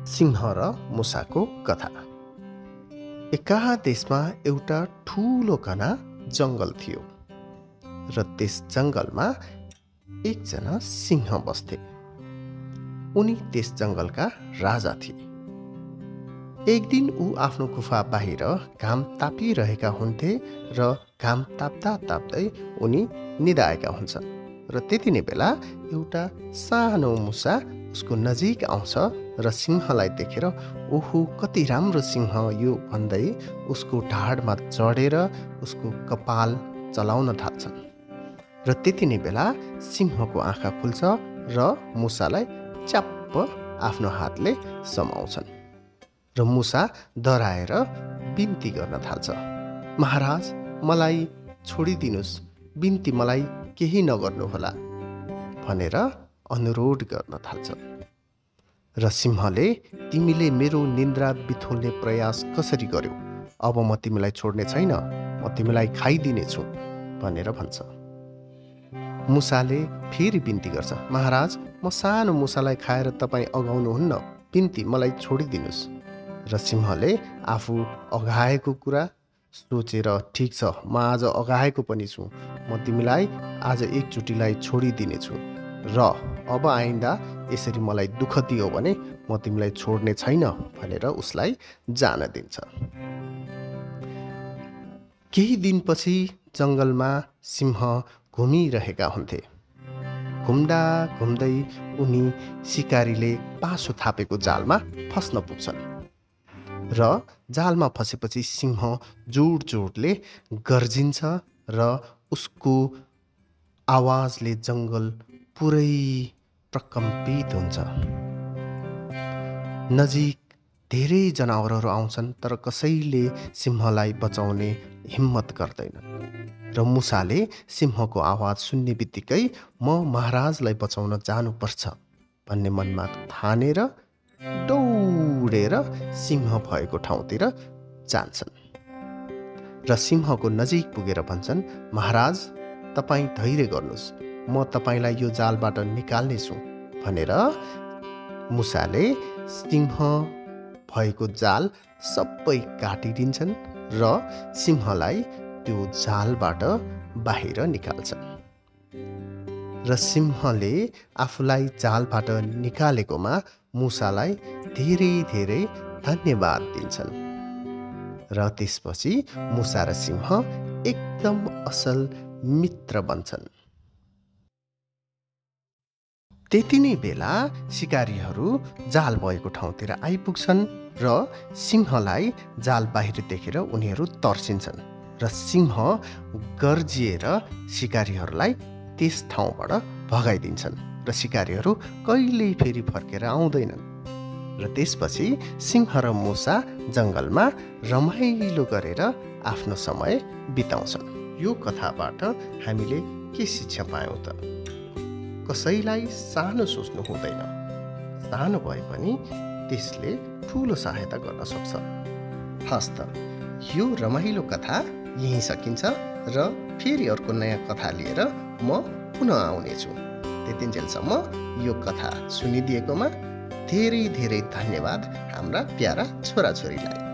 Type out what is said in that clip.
सिंह र मुसाको कथा। एकाहा देशमा एउटा ठुलो घना जङ्गल थियो र त्यस जङ्गलमा एकजना सिंह बस्थे। उनी त्यस जङ्गलका राजा थिए। एक दिन ऊ आफ्नो गुफा बाहिर घाम तापिरहेका हुन्थे र घाम ताप्दा ताप्दै उनी निदाएका हुन्छन् र त्यति नै बेला एउटा सानो मुसा उसको नजिक आउँछ र सिंहलाई देखेर ओहो कति राम्रो सिंह यो भन्दै उसको ढाडमा चढेर उसको कपाल चलाउन थाल्छन् र त्यति नै बेला सिंहको आँखा खुल्छ र मुसालाई च्याप्प आफ्नो हातले समाउँछन् र मुसा डराएर बिन्ती गर्न थाल्छ, महाराज मलाई छोडिदिनुस्, बिन्ती मलाई केही नगर्नुहोला भनेर अनुरोध गर्न थाल्छ। र सिंहले तिमीले मेरो निन्द्रा बिथोल्ने प्रयास कसरी गर्यौ? अब म तिमीलाई छोड्ने छैन, म तिमीलाई खाइदिनेछु भनेर भन्छ। मुसाले फेरि बिन्ती गर्छ, महाराज म सानो मुसालाई खाएर तपाईँ अगाउनुहुन्न, बिन्ती मलाई छोडिदिनुस्। र सिंहले आफू अघाएको कुरा सोचेर ठिक छ म आज अघाएको पनि छु, म तिमीलाई आज एकचोटिलाई छोडिदिनेछु र अब आइन्दा यसरी मलाई दुःख दियो भने म तिमीलाई छोड्ने छैन भनेर उसलाई जान दिन्छ। केही दिनपछि जङ्गलमा सिंह घुमिरहेका हुन्थे। घुम्दा घुम्दै उनी सिकारीले पासो थापेको जालमा फस्न पुग्छन् र जालमा फसेपछि सिंह जोड जोडले गर्जिन्छ र उसको आवाजले जङ्गल पुरै प्रकम्पित हुन्छ। नजिक धेरै जनावरहरू आउँछन् तर कसैले सिंहलाई बचाउने हिम्मत गर्दैनन् र मुसाले सिंहको आवाज सुन्ने बित्तिकै म महाराजलाई बचाउन जानुपर्छ भन्ने मनमा ठानेर दौडेर सिंह भएको ठाउँतिर जान्छन् र सिंहको नजिक पुगेर भन्छन्, महाराज तपाईँ धैर्य गर्नुहोस्, म तपाईँलाई यो जालबाट निकाल्नेछु भनेर मुसाले सिंह भएको जाल सबै काटिदिन्छन् र सिंहलाई त्यो जालबाट बाहिर निकाल्छन् र सिंहले आफूलाई जालबाट निकालेकोमा मुसालाई धेरै धेरै धन्यवाद दिन्छन् र त्यसपछि मुसा र सिंह एकदम असल मित्र बन्छन्। त्यति नै बेला सिकारीहरू जाल भएको ठाउँतिर आइपुग्छन् र सिंहलाई जाल बाहिर देखेर उनीहरू तर्सिन्छन् र सिंह गर्जिएर सिकारीहरूलाई त्यस ठाउँबाट भगाइदिन्छन् र सिकारीहरू कहिल्यै फेरि फर्केर आउँदैनन् र त्यसपछि सिंह र मुसा जङ्गलमा रमाइलो गरेर आफ्नो समय बिताउँछन्। यो कथाबाट हामीले के शिक्षा पायौँ त? कसैलाई सानो सोच्नु हुँदैन, सानो भए पनि त्यसले ठुलो सहायता गर्न सक्छ। हस् त यो रमाइलो कथा यहीँ सकिन्छ र फेरि अर्को नयाँ कथा लिएर म पुनः आउनेछु। त्यतिन्जेलसम्म यो कथा सुनिदिएकोमा धेरै धेरै धन्यवाद हाम्रा प्यारा छोराछोरीलाई।